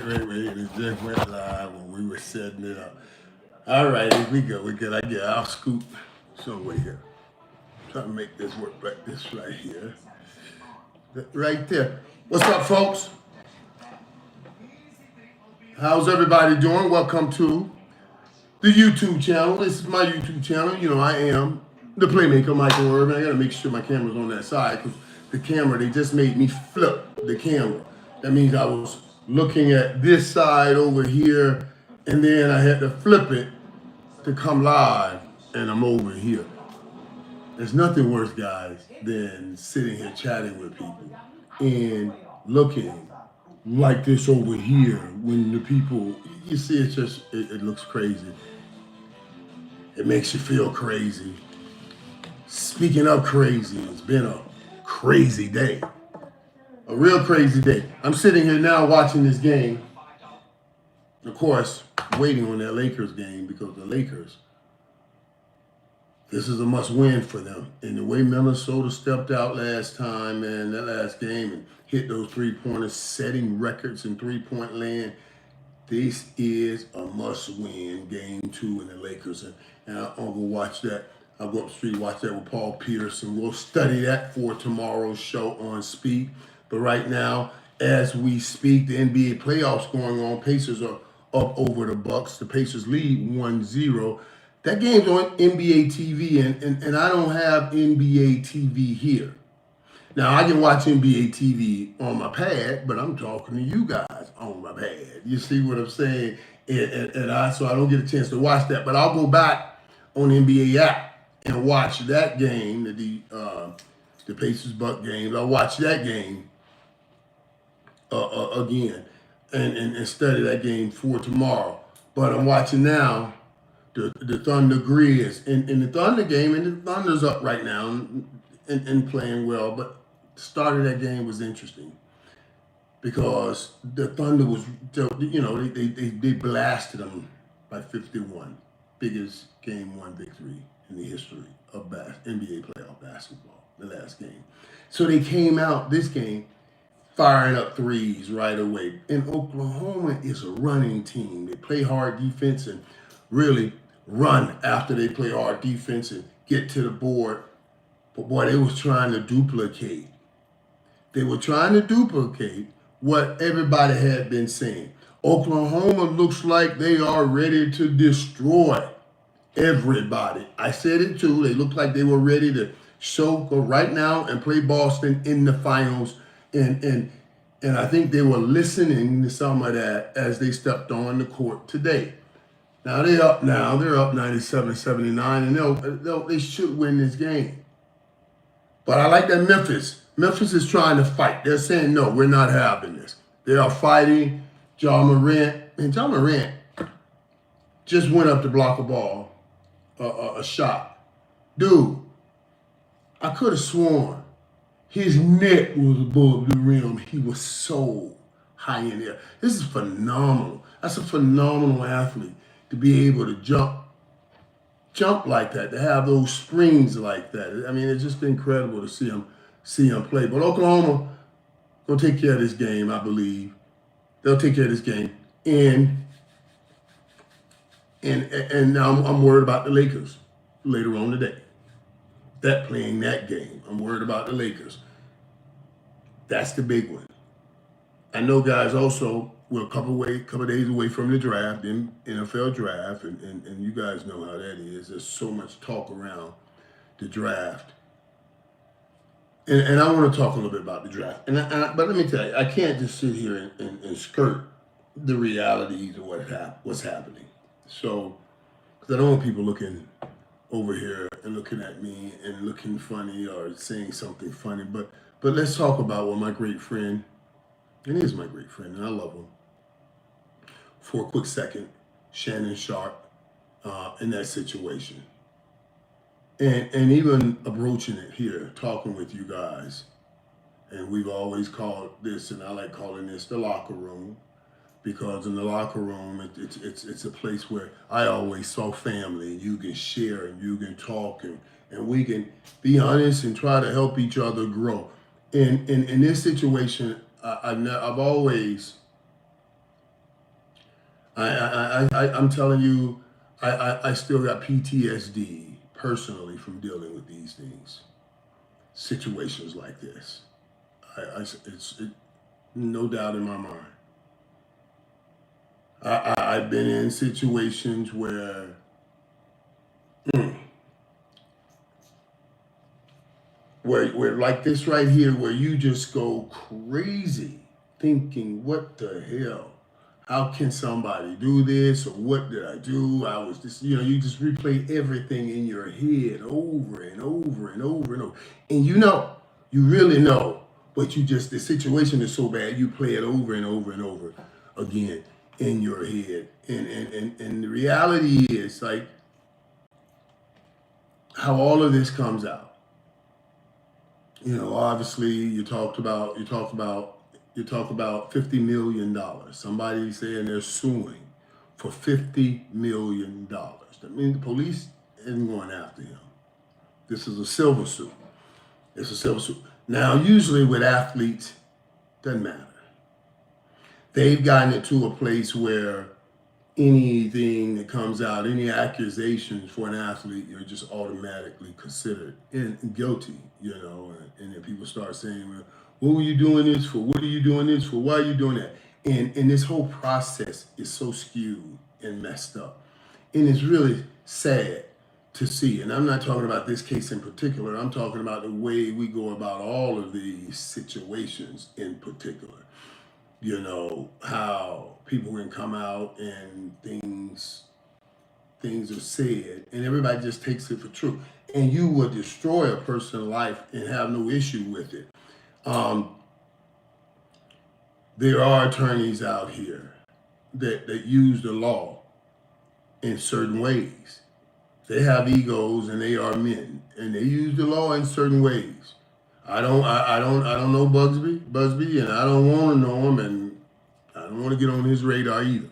Wait, it just went live when we were setting it up. All right, we good. We good. I get. I'll scoop somewhere here. Try to make this work like this right here. Right there. What's up, folks? How's everybody doing? Welcome to the YouTube channel. This is my YouTube channel. You know, I am the playmaker, Michael Irvin. I gotta make sure my camera's on that side because the camera, they just made me flip the camera. That means I was looking at this side over here, and then I had to flip it to come live, and I'm over here. There's nothing worse, guys, than sitting here chatting with people and looking like this over here when the people, you see, it looks crazy. It makes you feel crazy. Speaking of crazy, it's been a crazy day. A real crazy day. I'm sitting here now watching this game. Of course, waiting on that Lakers game because the Lakers, this is a must win for them. And the way Minnesota stepped out last time, man, that last game and hit those 3-pointers, setting records in 3-point land, this is a must-win game 2 in the Lakers. And I'll go watch that. I'll go up the street, watch that with Paul Peterson. We'll study that for tomorrow's show on Speed. But right now, as we speak, the NBA playoffs going on. Pacers are up over the Bucks. The Pacers lead 1-0. That game's on NBA TV, and I don't have NBA TV here. Now, I can watch NBA TV on my pad, but I'm talking to you guys on my pad. You see what I'm saying? So I don't get a chance to watch that. But I'll go back on the NBA app and watch that game, the Pacers-Buck game. I'll watch that game again and study that game for tomorrow. But I'm watching now the Thunder Grizz. In the Thunder game, and the Thunder's up right now and playing well, but the start of that game was interesting because the Thunder was, they blasted them by 51. Biggest game 1 victory in the history of NBA playoff basketball, the last game. So they came out this game firing up threes right away. And Oklahoma is a running team. They play hard defense and really run after they play hard defense and get to the board. But boy, they was trying to duplicate. They were trying to duplicate what everybody had been saying. Oklahoma looks like they are ready to destroy everybody. I said it too. They looked like they were ready to go right now and play Boston in the finals. And I think they were listening to some of that as they stepped on the court today. Now they're up now. They're up 97-79, and they should win this game. But I like that Memphis. Memphis is trying to fight. They're saying, no, we're not having this. They are fighting. John Morant. And John Morant just went up to block a ball, a shot. Dude, I could have sworn his neck was above the rim. He was so high in there. This is phenomenal. That's a phenomenal athlete to be able to jump like that, to have those springs like that. I mean, it's just incredible to see him play. But Oklahoma gonna take care of this game, I believe. They'll take care of this game. And now I'm worried about the Lakers later on today. Playing that game. I'm worried about the Lakers. That's the big one. I know, guys, also we're a couple days away from the draft, the NFL draft, and you guys know how that is. There's so much talk around the draft. And I want to talk a little bit about the draft. But let me tell you, I can't just sit here and skirt the realities of what's happening. So, because I don't want people looking over here and looking at me and looking funny or saying something funny. But let's talk about what my great friend, and he is my great friend, and I love him, for a quick second, Shannon Sharp, in that situation. And even approaching it here, talking with you guys. And we've always called this, and I like calling this the locker room, because in the locker room, it's a place where I always saw family, and you can share, and you can talk, and we can be honest and try to help each other grow. In this situation, I've always I'm telling you, I still got PTSD personally from dealing with these things, situations like this. No doubt in my mind. I've been in situations mm, where like this right here, where you just go crazy thinking, what the hell? How can somebody do this? Or what did I do? I was just, you just replay everything in your head over and over and over and over. And you really know, but the situation is so bad, you play it over and over and over again in your head. And the reality is like how all of this comes out. Obviously you talk about $50 million. Somebody saying they're suing for $50 million. That means the police isn't going after him. This is a civil suit. It's a civil suit. Now, usually with athletes, doesn't matter. They've gotten it to a place where anything that comes out, any accusations for an athlete, you're just automatically considered guilty, and then people start saying, well, what were you doing this for? What are you doing this for? Why are you doing that? And this whole process is so skewed and messed up. And it's really sad to see. And I'm not talking about this case in particular. I'm talking about the way we go about all of these situations in particular. How people can come out and things are said and everybody just takes it for true. And you will destroy a person's life and have no issue with it. There are attorneys out here that use the law in certain ways. They have egos and they are men and they use the law in certain ways. I don't know Busby, and I don't want to know him, and I don't want to get on his radar either.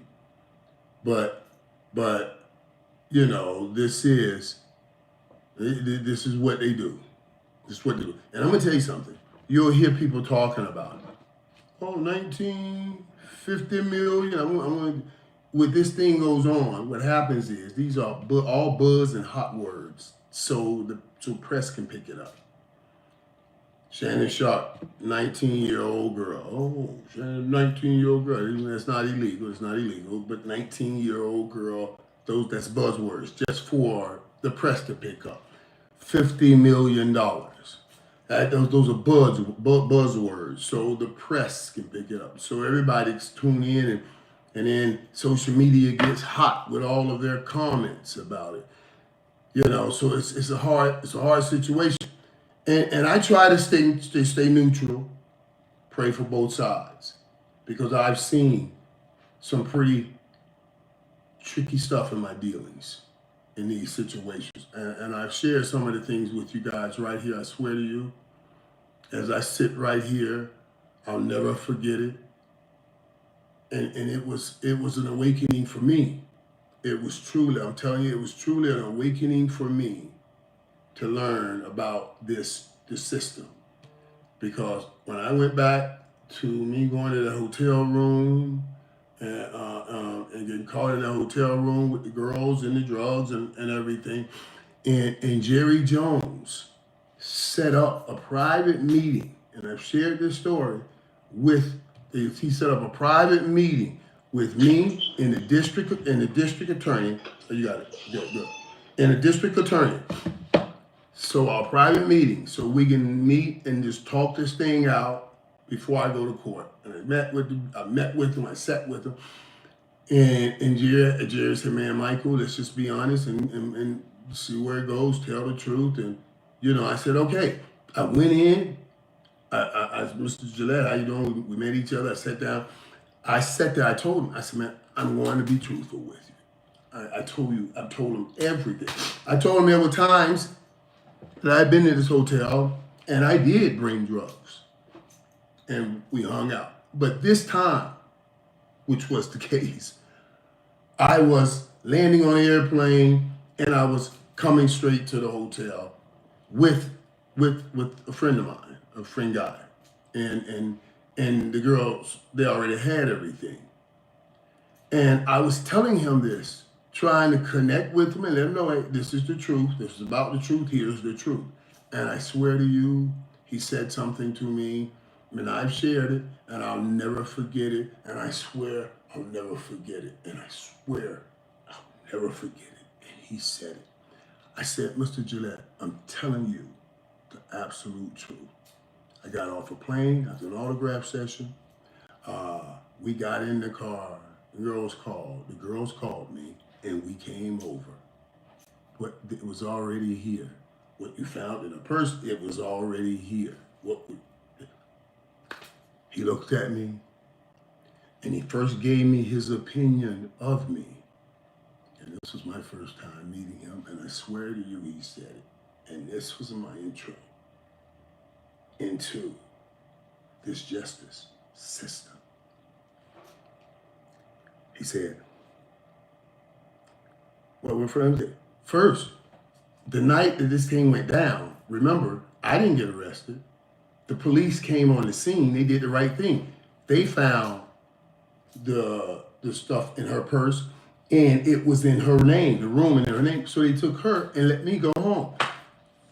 But this is what they do. This is what they do. And I'm gonna tell you something. You'll hear people talking about it. Oh, 1950 million. When this thing goes on, what happens is these are all buzz and hot words, so press can pick it up. Shannon Sharp, 19-year-old girl. Oh, Shannon, 19-year-old girl. That's not illegal. It's not illegal. But 19-year-old girl, that's buzzwords just for the press to pick up. $50 million. Those are buzzwords. So the press can pick it up. So everybody's tuning in, and then social media gets hot with all of their comments about it. So it's a hard situation. And I try to stay neutral, pray for both sides, because I've seen some pretty tricky stuff in my dealings in these situations. And I've shared some of the things with you guys right here. I swear to you, as I sit right here, I'll never forget it. And it was an awakening for me. I'm telling you, it was truly an awakening for me to learn about this system. Because when I went back to me going to the hotel room and getting caught in the hotel room with the girls and the drugs and everything, and Jerry Jones set up a private meeting, and I've shared this story he set up a private meeting with me and the district attorney. Oh, you got it. Good. And the district attorney. So our private meeting, so we can meet and just talk this thing out before I go to court. And I met with him, I sat with him, and Jerry said, "Man, Michael, let's just be honest and see where it goes, tell the truth." And I said, "Okay." I went in. I Mr. Gillette, how you doing? We met each other. I sat down. I sat there. I told him. I said, "Man, I'm going to be truthful with you." I told him everything. I told him there were times that I'd been to this hotel and I did bring drugs and we hung out. But this time, which was the case, I was landing on an airplane and I was coming straight to the hotel with a friend of mine, a friend guy. And the girls, they already had everything. And I was telling him this, trying to connect with him and let him know, hey, this is the truth. This is about the truth. Here's the truth. And I swear to you, he said something to me, and I've shared it, and I'll never forget it. And I swear I'll never forget it. And I swear I'll never forget it. And he said it. I said, Mr. Gillette, I'm telling you the absolute truth. I got off a plane after an autograph session. We got in the car. The girls called me, and we came over. But it was already here. What you found in the purse, it was already here. He looked at me, and he first gave me his opinion of me. And this was my first time meeting him, and I swear to you, he said it. And this was my intro into this justice system. He said, well, we're friends. First, the night that this thing went down, remember, I didn't get arrested. The police came on the scene. They did the right thing. They found the stuff in her purse, and it was in her name, the room in her name. So they took her and let me go home.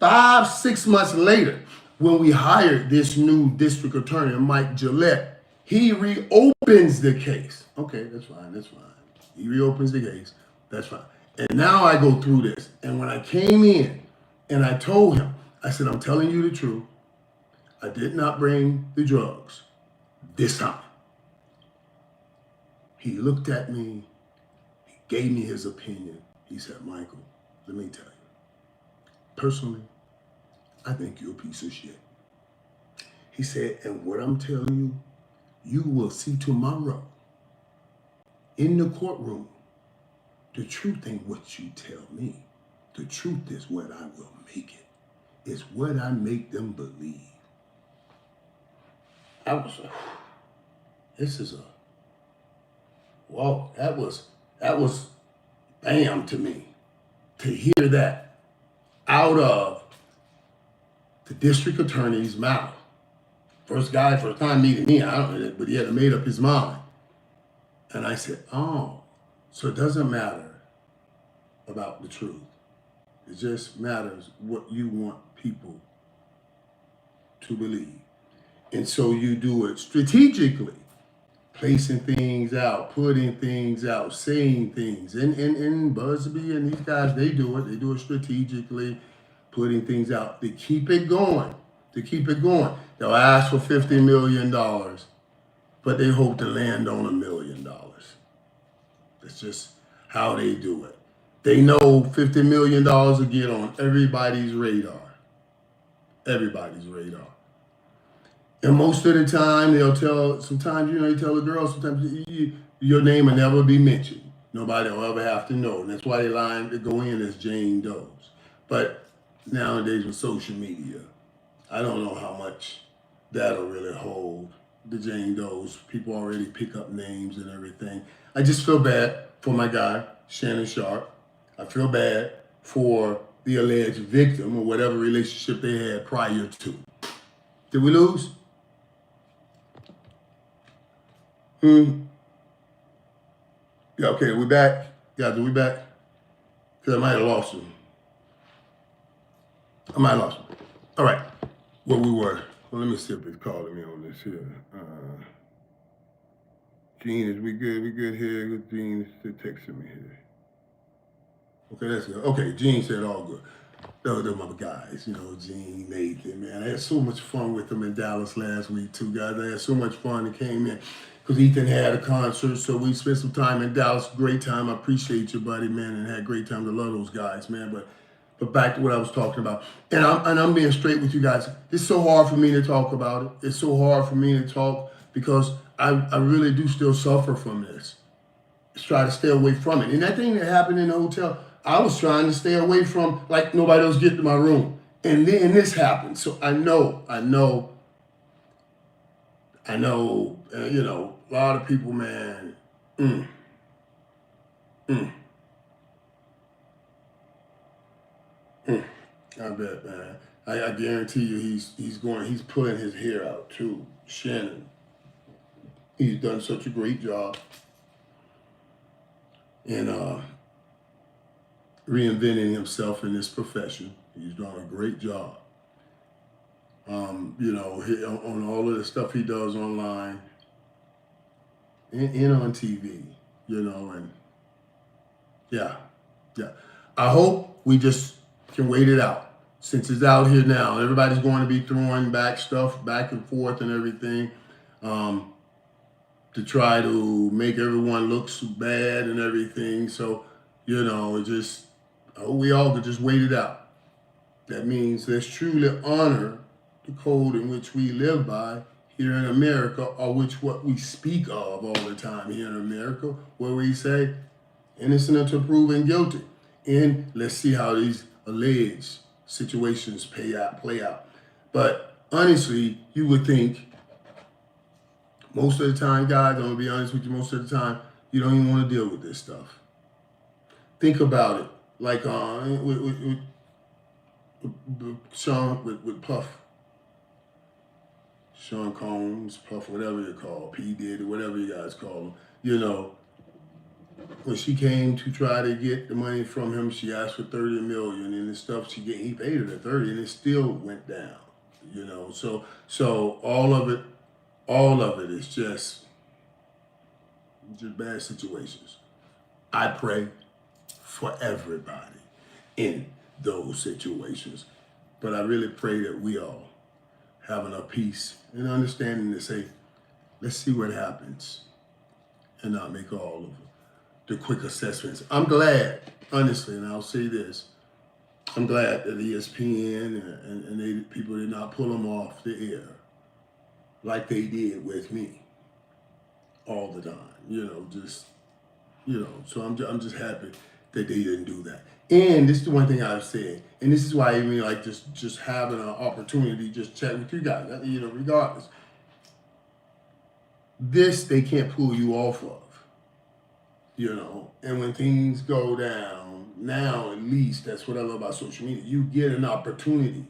5-6 months later, when we hired this new district attorney, Mike Gillette, he reopens the case. Okay, that's fine. He reopens the case. That's fine. And now I go through this. And when I came in and I told him, I said, I'm telling you the truth. I did not bring the drugs this time. He looked at me. He gave me his opinion. He said, Michael, let me tell you. Personally, I think you're a piece of shit. He said, and what I'm telling you, you will see tomorrow in the courtroom. The truth ain't what you tell me. The truth is what I will make it. It's what I make them believe. I was like, this is whoa, that was bam to me. To hear that out of the district attorney's mouth. First time meeting me, I don't know, but he had made up his mind. And I said, oh, so it doesn't matter about the truth. It just matters what you want people to believe. And so you do it strategically, placing things out, putting things out, saying things. And Busby and these guys, they do it strategically, putting things out. They keep it going. They'll ask for $50 million, but they hope to land on $1 million. That's just how they do it. They know $50 million will get on everybody's radar. And most of the time, sometimes you tell the girls, sometimes your name will never be mentioned. Nobody will ever have to know. And that's why they go in as Jane Does. But nowadays with social media, I don't know how much that'll really hold. The Jane Does, people already pick up names and everything. I just feel bad for my guy, Shannon Sharp. I feel bad for the alleged victim or whatever relationship they had prior to. Did we lose? Yeah, okay, we back? Yeah, we back? Because I might have lost him. All right, where we were. Well, let me see if it's calling me on this here. Gene, is we good? We good here? Good, Gene is texting me here. Okay, that's good. Okay, Gene said all good. They're my guys, Gene, Nathan, man. I had so much fun with them in Dallas last week, too, guys. I had so much fun. They came in because Ethan had a concert, so we spent some time in Dallas. Great time. I appreciate you, buddy, man, and had a great time. To love those guys, man. But back to what I was talking about. And I'm being straight with you guys. It's so hard for me to talk about it. It's so hard for me to talk because I really do still suffer from this. Just try to stay away from it. And that thing that happened in the hotel, I was trying to stay away from, like nobody else get to my room. And then this happened. So I know, a lot of people, man, I bet, man. I guarantee you he's pulling his hair out too. Shannon. He's done such a great job. in reinventing himself in this profession. He's done a great job. On all of the stuff he does online and on TV, and yeah. I hope we just can wait it out. Since it's out here now, everybody's going to be throwing back stuff back and forth and everything to try to make everyone look so bad and everything. So, I hope we all could just wait it out. That means let's truly honor the code in which we live by here in America, or which what we speak of all the time here in America, where we say innocent until proven guilty. And let's see how these alleged situations play out. But honestly, you would think most of the time, guys, I'm going to be honest with you, most of the time, you don't even want to deal with this stuff. Think about it. Like with Sean, with Puff. Sean Combs, Puff, whatever you call, P. Diddy, whatever you guys call him, when she came to try to get the money from him, she asked for $30 million, and the stuff he paid her the 30, and it still went down. So all of it is just bad situations. I pray for everybody in those situations, but I really pray that we all have enough peace and understanding to say, let's see what happens, and not make all of the quick assessments. I'm glad, honestly, and I'll say this, I'm glad that ESPN and people did not pull them off the air like they did with me all the time. So I'm just happy that they didn't do that. And this is the one thing I've said, and this is why I mean, like, just having an opportunity, just chat with you guys, regardless. This they can't pull you off of, and when things go down, now at least, that's what I love about social media, you get an opportunity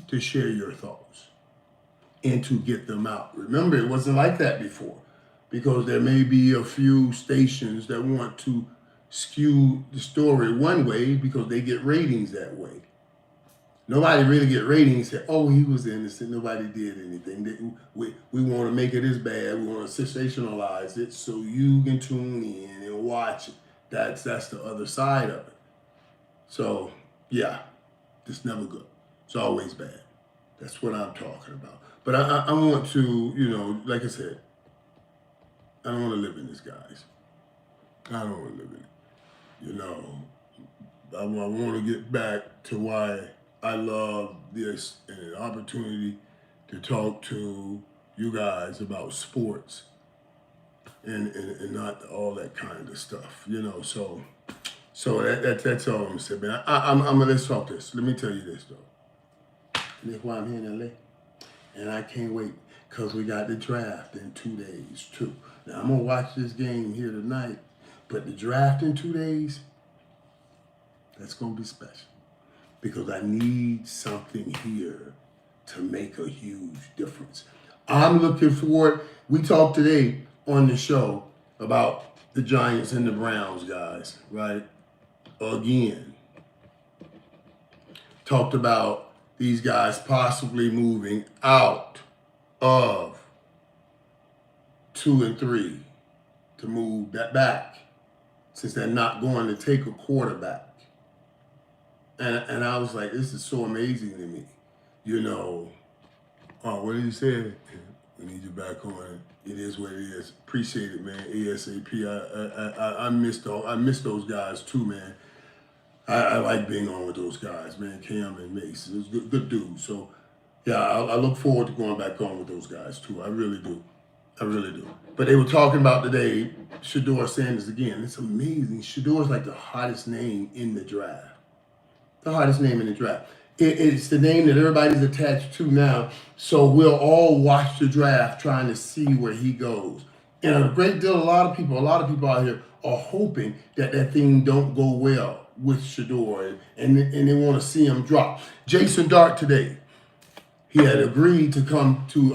to share your thoughts and to get them out. Remember, it wasn't like that before, because there may be a few stations that want to skew the story one way because they get ratings that way. Nobody really get ratings and say, oh, he was innocent, nobody did anything. We want to make it as bad, we want to sensationalize it so you can tune in and watch it. That's the other side of it. So, yeah, it's never good. It's always bad. That's what I'm talking about. But I want to, like I said, I don't want to live in this, guys. I don't want to live in it. I want to get back to why I love this and an opportunity to talk to you guys about sports and not all that kind of stuff, So that's all I'm saying. I'm let's talk this. Let me tell you this though. And that's why I'm here in LA, and I can't wait because we got the draft in 2 days too. Now I'm gonna watch this game here tonight, but the draft in 2 days, that's gonna be special because I need something here to make a huge difference. I'm looking forward. We talked today on the show about the Giants and the Browns, guys, right? Again. Talked about these guys possibly moving out of 2 and 3 to move that back since they're not going to take a quarterback. And I was like, this is so amazing to me. What did he say? We need you back on. It is what it is. Appreciate it, man. ASAP. I miss those guys too, man. I like being on with those guys, man. Cam and Mace. It was good dudes. So, yeah, I look forward to going back on with those guys too. I really do. But they were talking about today, Shedeur Sanders again. It's amazing. Shedeur is like the hottest name in the draft. It's the name that everybody's attached to now. So we'll all watch the draft trying to see where he goes. And a lot of people out here are hoping that thing don't go well with Shedeur and they want to see him drop. Jason Dart today, he had agreed to come to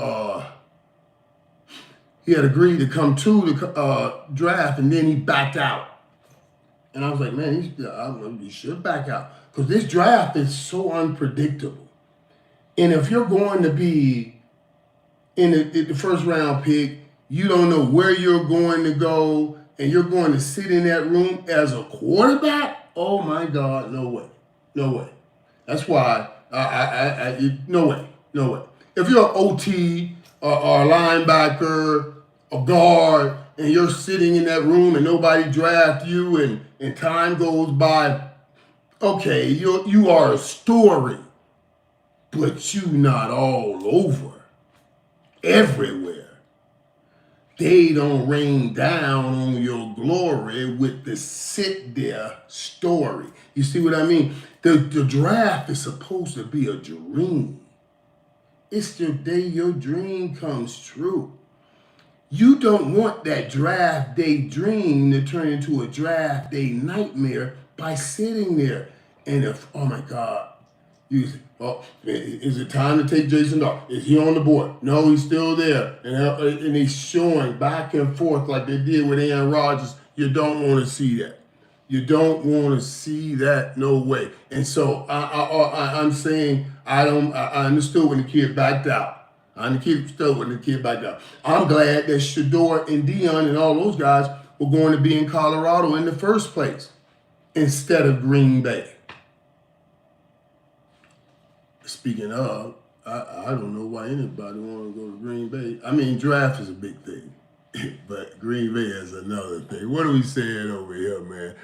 the draft, and then he backed out And I was like, man, he should back out. Because this draft is so unpredictable. And if you're going to be in the first round pick, you don't know where you're going to go, and you're going to sit in that room as a quarterback? Oh my God, no way. No way. That's why no way. No way. If you're an OT or a linebacker, a guard, and you're sitting in that room and nobody draft you and time goes by, okay, you are a story, but you not all over, everywhere. They don't rain down on your glory with the sit there story. You see what I mean? The draft is supposed to be a dream. It's the day your dream comes true. You don't want that draft day dream to turn into a draft day nightmare by sitting there. And if, oh my God, is it time to take Jason Dart? Is he on the board? No, he's still there. And he's showing back and forth like they did with Aaron Rodgers. You don't want to see that. You don't want to see that, no way. And so I'm saying I understood when the kid backed out. I understood when the kid backed out. I'm glad that Shador and Dion and all those guys were going to be in Colorado in the first place instead of Green Bay. Speaking of, I don't know why anybody want to go to Green Bay. I mean, draft is a big thing, but Green Bay is another thing. What are we saying over here, man?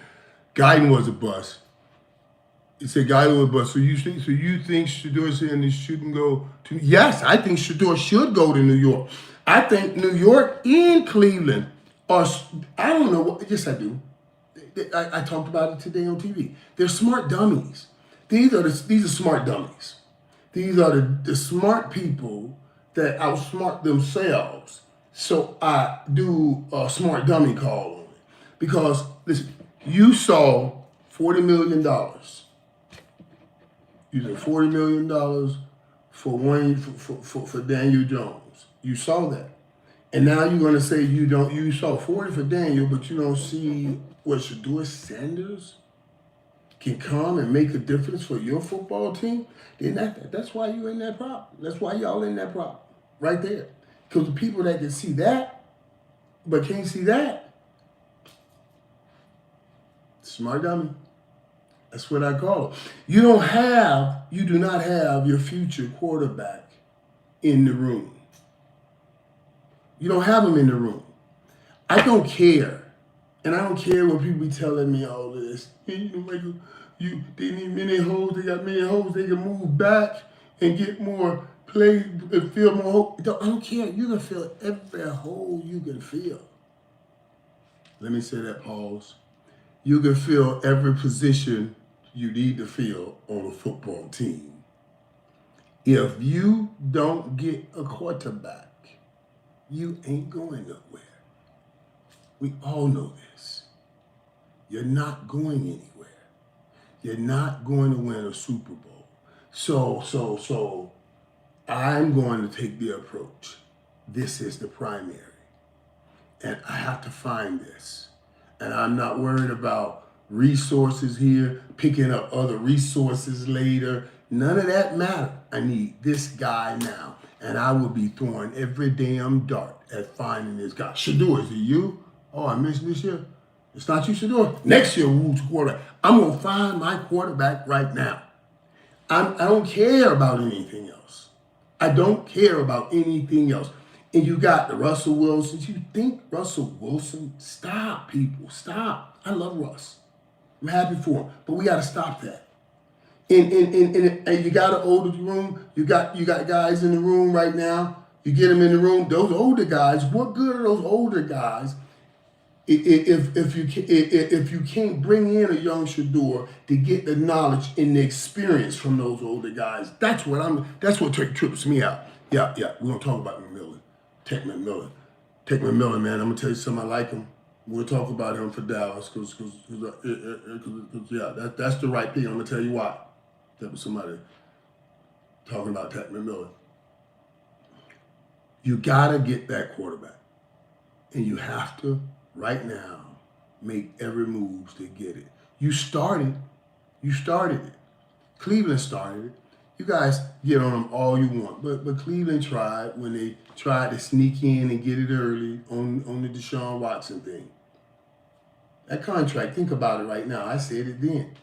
Guyton was a bust. He said Guyton was a bust. So you think Shador saying he shouldn't go to? Yes, I think Shador should go to New York. I think New York and Cleveland are. I don't know. Yes, I do. I talked about it today on TV. They're smart dummies. These are smart dummies. These are the smart people that outsmart themselves. So I do a smart dummy call on it. Because, listen, you saw $40 million. You said $40 million for Daniel Jones. You saw that. And now you're going to say you saw 40 for Daniel, but you don't see what Shador Sanders can come and make a difference for your football team, then that's why you're in that problem. That's why y'all in that problem. Right there. Because the people that can see that, but can't see that, smart dummy. That's what I call it. You do not have your future quarterback in the room. You don't have him in the room. I don't care. And I don't care when people be telling me all this. They need many holes. They got many holes. They can move back and get more play and feel more hope. I don't care. You can fill every hole you can fill. Let me say that, pause. You can fill every position you need to fill on a football team. If you don't get a quarterback, you ain't going nowhere. We all know this. You're not going anywhere. You're not going to win a Super Bowl. So I'm going to take the approach. This is the primary. And I have to find this. And I'm not worried about resources here, picking up other resources later. None of that matter. I need this guy now. And I will be throwing every damn dart at finding this guy. Shador, is it you? Oh, I missed this year. It's not you, Shador. Next year, who's quarterback? I'm going to find my quarterback right now. I don't care about anything else. I don't care about anything else. And you got the Russell Wilsons. You think Russell Wilson? Stop, people. Stop. I love Russ. I'm happy for him. But we got to stop that. And you got an older room. You got guys in the room right now. You get them in the room. Those older guys, what good are those older guys if you can't bring in a young Shador to get the knowledge and the experience from those older guys? That's what trips me out. Yeah. We're gonna talk about McMillan. Tech McMillan, man. I'm gonna tell you something. I like him. We'll talk about him for Dallas because that's the right thing. I'm gonna tell you why. That was somebody talking about Tech McMillan. You gotta get that quarterback, and you have to right now make every move to get it. You started it. Cleveland started it. You guys get on them all you want, but Cleveland tried when they tried to sneak in and get it early on the Deshaun Watson thing. That contract, think about it right now. I said it then.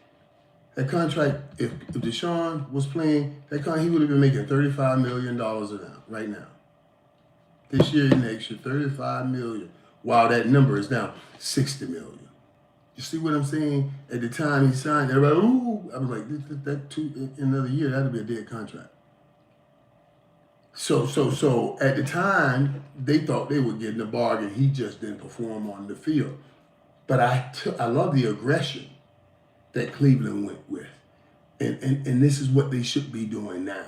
That contract, if Deshaun was playing, he would have been making $35 million right now. This year and next year, $35 million. While that number is now $60 million. You see what I'm saying? At the time he signed, everybody, ooh, I was like, in another year, that'll be a dead contract. So at the time, they thought they were getting a bargain. He just didn't perform on the field. But I love the aggression that Cleveland went with. And this is what they should be doing now.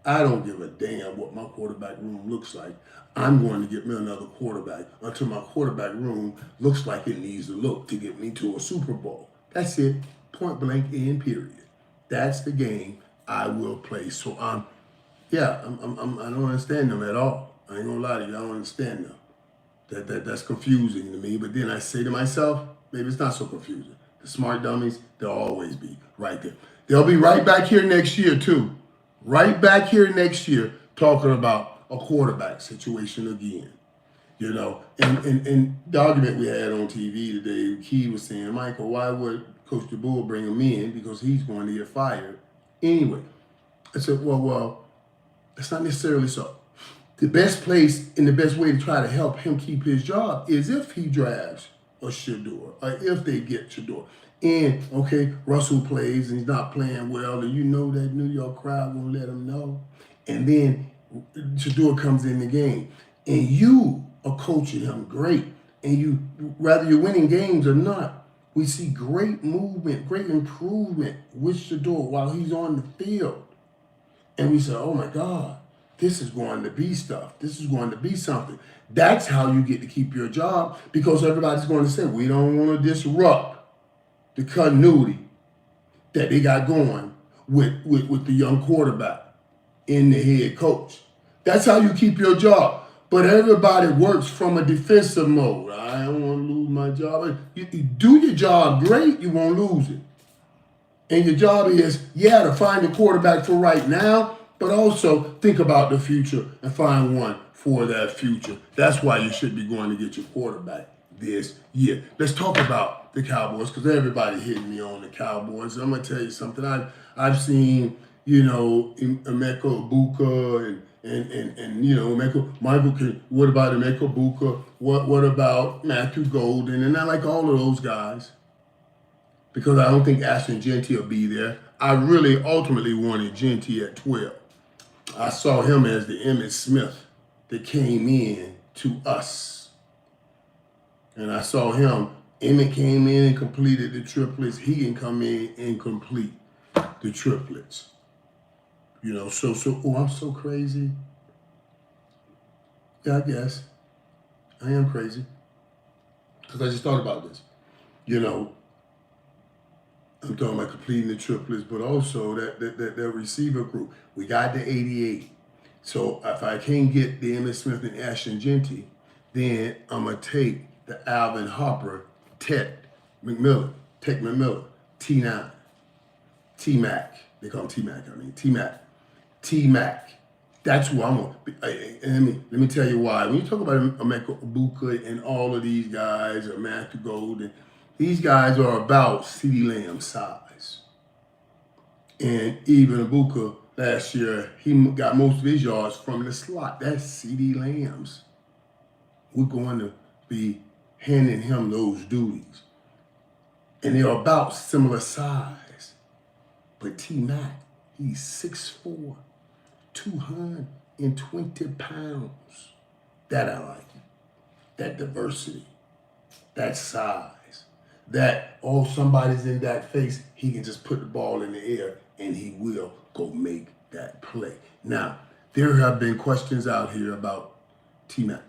I don't give a damn what my quarterback room looks like. I'm going to get me another quarterback until my quarterback room looks like it needs to look to get me to a Super Bowl. That's it. Point blank end period. That's the game I will play. So I don't understand them at all. I ain't gonna lie to you, I don't understand them. That's confusing to me. But then I say to myself, maybe it's not so confusing. The smart dummies, they'll always be right there. They'll be right back here next year too. Right back here next year talking about a quarterback situation again. You know, and the argument we had on TV today, Key was saying, Michael, why would Coach DeBoer bring him in? Because he's going to get fired anyway. I said, well, that's not necessarily so. The best place and the best way to try to help him keep his job is if he drafts a Shador, or if they get Shador. And, okay, Russell plays and he's not playing well, and you know that New York crowd won't let him know. And then Shador comes in the game, and you are coaching him great. And whether you're winning games or not, we see great movement, great improvement with Shador while he's on the field. And we say, oh my God, this is going to be stuff. This is going to be something. That's how you get to keep your job, because everybody's going to say, we don't want to disrupt the continuity that they got going with the young quarterback in the head coach. That's how you keep your job. But everybody works from a defensive mode. I don't want to lose my job. You do your job great, you won't lose it. And your job is, to find a quarterback for right now, but also think about the future and find one for that future. That's why you should be going to get your quarterback this year. Let's talk about the Cowboys, because everybody hitting me on the Cowboys. I'm going to tell you something. I've seen, Emeka Ibuka and Michael, what about Emeka Ibuka? What about Matthew Golden? And I like all of those guys, because I don't think Ashton Genty will be there. I really ultimately wanted Genty at 12. I saw him as the Emmitt Smith that came in to us. And I saw him, Emmitt came in and completed the triplets. He can come in and complete the triplets. I'm so crazy. Yeah, I guess. I am crazy. Because I just thought about this. I'm talking about completing the triplets, but also that receiver group. We got the 88. So if I can't get the Emmitt Smith and Ashton Genty, then I'm going to take the Alvin Harper, Tech McMillan, T9, T-Mac. They call him T-Mac, T-Mac. That's who I'm going to be. And let me tell you why. When you talk about Emeka Ibuka and all of these guys, or Matthew Golden, these guys are about CeeDee Lamb's size. And even Ibuka, last year, he got most of his yards from the slot. That's CeeDee Lamb's. We're going to be handing him those duties. And they're about similar size. But T-Mac, he's 6'4", 220 pounds. That I like. That diversity. That size. That, somebody's in that face, he can just put the ball in the air and he will go make that play. Now, there have been questions out here about T-Mac.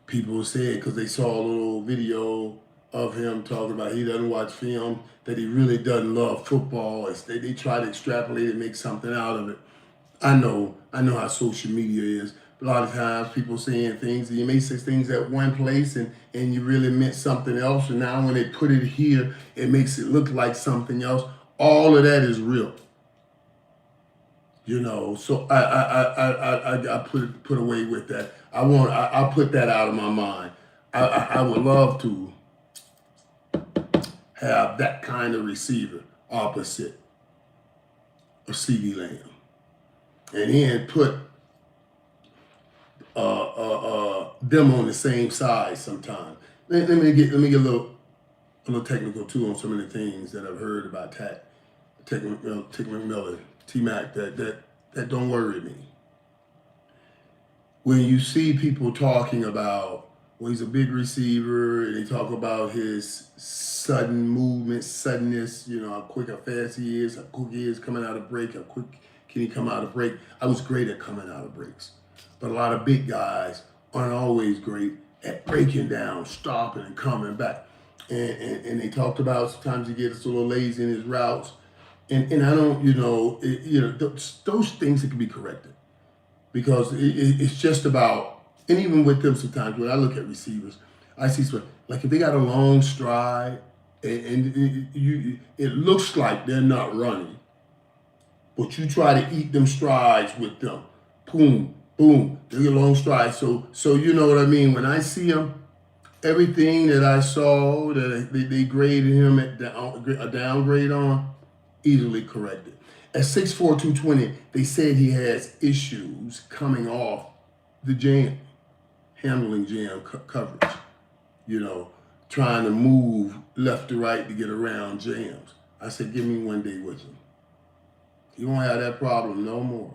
People said, because they saw a little video of him talking about he doesn't watch film, that he really doesn't love football. They try to extrapolate and make something out of it. I know how social media is, a lot of times people saying things, and you may say things at one place and you really meant something else, and now when they put it here, it makes it look like something else. All of that is real. So I put away with that. I'll put that out of my mind. I would love to have that kind of receiver opposite of CeeDee Lamb, and then put them on the same side sometime. Let me get a little technical too on some of the things that I've heard about Tick McMillan, T-Mac, that don't worry me. When you see people talking about, well, he's a big receiver, and they talk about his sudden movement, suddenness, how quick or fast he is, how quick he is coming out of break, how quick can he come out of break. I was great at coming out of breaks. But a lot of big guys aren't always great at breaking down, stopping, and coming back. And they talked about sometimes he gets a little lazy in his routes. And I don't, those things that can be corrected. Because it's just about, and even with them sometimes, when I look at receivers, I see some, like if they got a long stride, and it looks like they're not running, but you try to eat them strides with them. Boom, boom, they get long strides. So you know what I mean? When I see them, everything that I saw that they graded him at a downgrade on, easily corrected. At 6'4", 220, they said he has issues coming off the jam, handling jam coverage. Trying to move left to right to get around jams. I said, give me 1 day with him. He won't have that problem no more.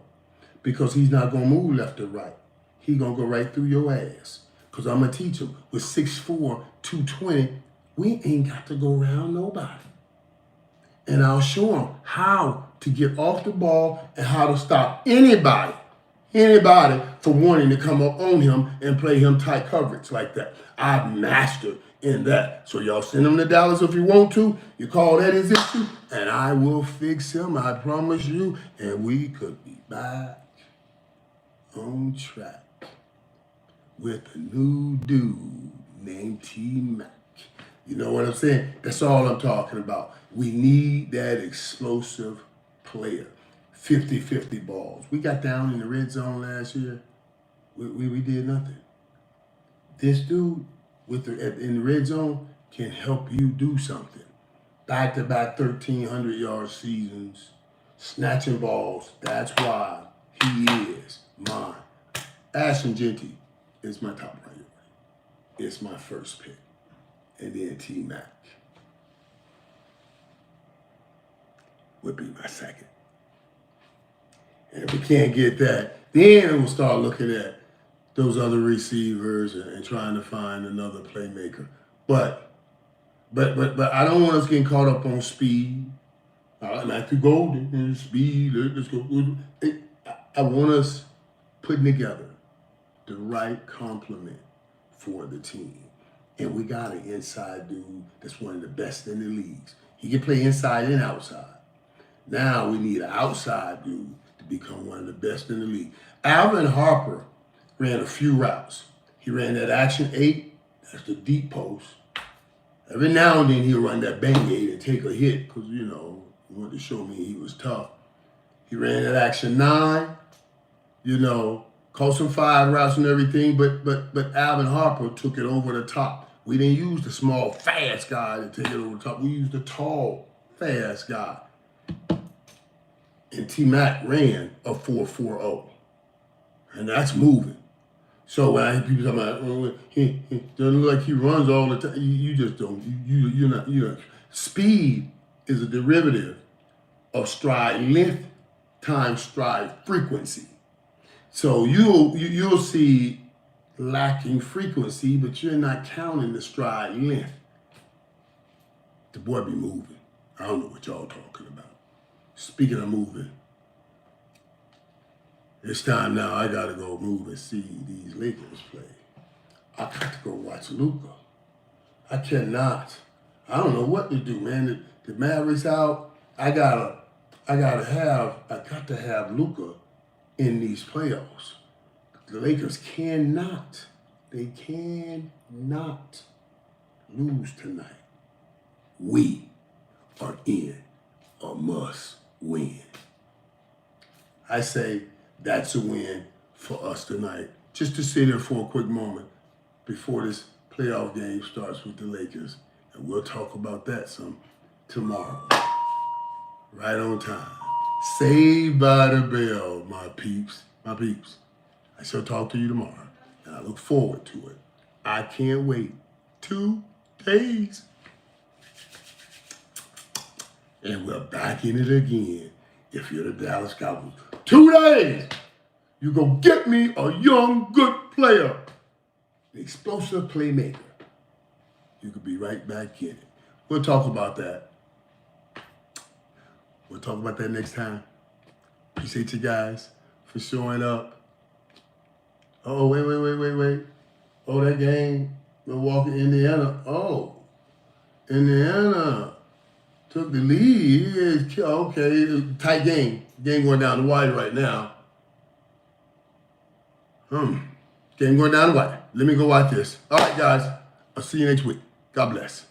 Because he's not going to move left to right. He's going to go right through your ass. Because I'm going to teach him. With 6'4", 220, we ain't got to go around nobody. And I'll show him how to get off the ball and how to stop anybody from wanting to come up on him and play him tight coverage like that. I've mastered in that. So y'all send him to Dallas if you want to. You call that his issue, and I will fix him, I promise you. And we could be back on track with a new dude named T-Mac. You know what I'm saying? That's all I'm talking about. We need that explosive player. 50-50 balls. We got down in the red zone last year. We did nothing. This dude in the red zone can help you do something. Back-to-back 1,300-yard seasons, snatching balls. That's why he is mine. Ashton Genty is my top priority. It's my first pick. And then T-Mac would be my second. And if we can't get that, then we'll start looking at those other receivers and trying to find another playmaker. But I don't want us getting caught up on speed. Matthew Golden and speed. Let's go. I want us putting together the right complement for the team. And we got an inside dude that's one of the best in the leagues. He can play inside and outside. Now we need an outside dude to become one of the best in the league. Irvin Harper ran a few routes. He ran that action 8, that's the deep post. Every now and then he'll run that bang-aid and take a hit because, he wanted to show me he was tough. He ran that action 9, caught some 5 routes and everything, but Alvin Harper took it over the top. We didn't use the small, fast guy to take it over the top. We used the tall, fast guy. And T-Mac ran a 4.40. And that's moving. So when I hear people talking about, he doesn't look like he runs all the time. You just don't. You're not. Speed is a derivative of stride length times stride frequency. So you'll see lacking frequency, but you're not counting the stride length. The boy be moving. I don't know what y'all talking about. Speaking of moving, it's time now. I gotta go move and see these Lakers play. I got to go watch Luka. I cannot. I don't know what to do, man. The Mavericks out. I got to have Luka in these playoffs. The Lakers cannot, they cannot lose tonight. We are in a must win. I say that's a win for us tonight. Just to sit here for a quick moment before this playoff game starts with the Lakers. And we'll talk about that some tomorrow. Right on time. Saved by the bell, my peeps. My peeps. I shall talk to you tomorrow. And I look forward to it. I can't wait. 2 days. And we're back in it again. If you're the Dallas Cowboys. 2 days. You go get me a young, good player. An explosive playmaker. You could be right back in it. We'll talk about that. We'll talk about that next time. Appreciate you guys for showing up. Oh, wait. Oh, that game, Milwaukee, Indiana. Oh, Indiana took the lead. Okay, tight game. Game going down the wire right now. Game going down the wire. Let me go watch this. All right, guys. I'll see you next week. God bless.